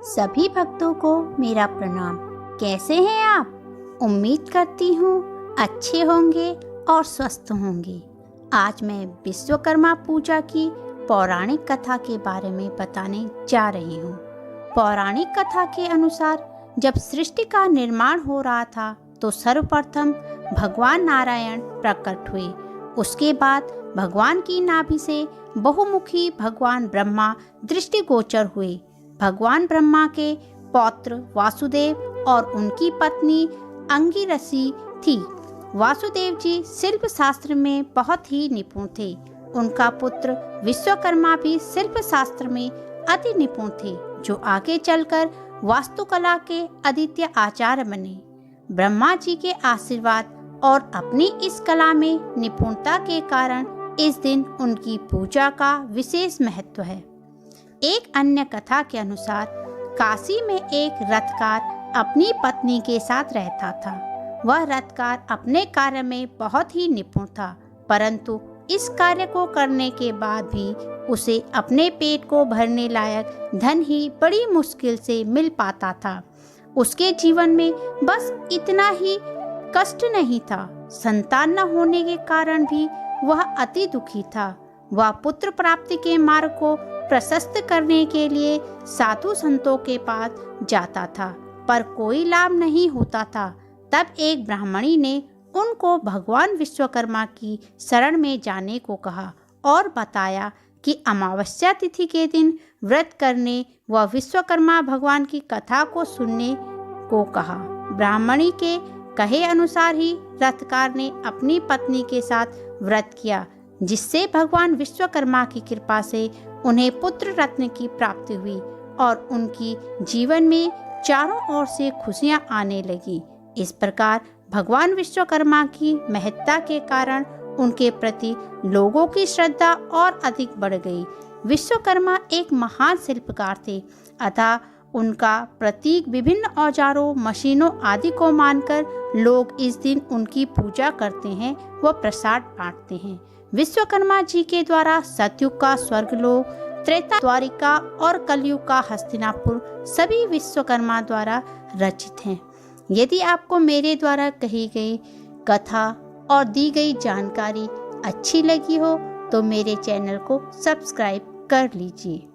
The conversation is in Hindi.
सभी भक्तों को मेरा प्रणाम। कैसे हैं आप? उम्मीद करती हूँ अच्छे होंगे और स्वस्थ होंगे। आज मैं विश्वकर्मा पूजा की पौराणिक कथा के बारे में बताने जा रही हूँ। पौराणिक कथा के अनुसार जब सृष्टि का निर्माण हो रहा था तो सर्वप्रथम भगवान नारायण प्रकट हुए। उसके बाद भगवान की नाभि से बहुमुखी भगवान ब्रह्मा दृष्टिगोचर हुए। भगवान ब्रह्मा के पौत्र वासुदेव और उनकी पत्नी अंगिरसी थी। वासुदेव जी शिल्प शास्त्र में बहुत ही निपुण थे। उनका पुत्र विश्वकर्मा भी शिल्प शास्त्र में अति निपुण थे, जो आगे चलकर वास्तुकला के अद्वितीय आचार्य बने। ब्रह्मा जी के आशीर्वाद और अपनी इस कला में निपुणता के कारण इस दिन उनकी पूजा का विशेष महत्व है। एक अन्य कथा के अनुसार काशी में एक रथकार अपनी पत्नी के साथ रहता था। वह रथकार अपने कार्य में बहुत ही निपुण था, परंतु इस कार्य को करने के बाद भी उसे अपने पेट को भरने लायक धन ही बड़ी मुश्किल से मिल पाता था। उसके जीवन में बस इतना ही कष्ट नहीं था, संतान न होने के कारण भी वह अति दुखी था। वह पुत्र प्राप्ति के मार्ग को प्रशस्त करने के लिए साधु संतों के पास जाता था, पर कोई लाभ नहीं होता था। तब एक ब्राह्मणी ने उनको भगवान विश्वकर्मा की शरण में जाने को कहा और बताया कि अमावस्या तिथि के दिन व्रत करने व विश्वकर्मा भगवान की कथा को सुनने को कहा। ब्राह्मणी के कहे अनुसार ही रथकार ने अपनी पत्नी के साथ व्रत किया, जिससे भगवान विश्वकर्मा की कृपा से उन्हें पुत्र रत्न की प्राप्ति हुई और उनकी जीवन में चारों ओर से खुशियां आने लगी। इस प्रकार भगवान विश्वकर्मा की महत्ता के कारण उनके प्रति लोगों की श्रद्धा और अधिक बढ़ गई। विश्वकर्मा एक महान शिल्पकार थे, अतः उनका प्रतीक विभिन्न औजारों, मशीनों आदि को मानकर लोग इस दिन उनकी पूजा करते हैं व प्रसाद बांटते हैं। विश्वकर्मा जी के द्वारा सतयुग का स्वर्गलोक, त्रेता द्वारिका और कलयुग का हस्तिनापुर सभी विश्वकर्मा द्वारा रचित हैं। यदि आपको मेरे द्वारा कही गई कथा और दी गई जानकारी अच्छी लगी हो तो मेरे चैनल को सब्सक्राइब कर लीजिए।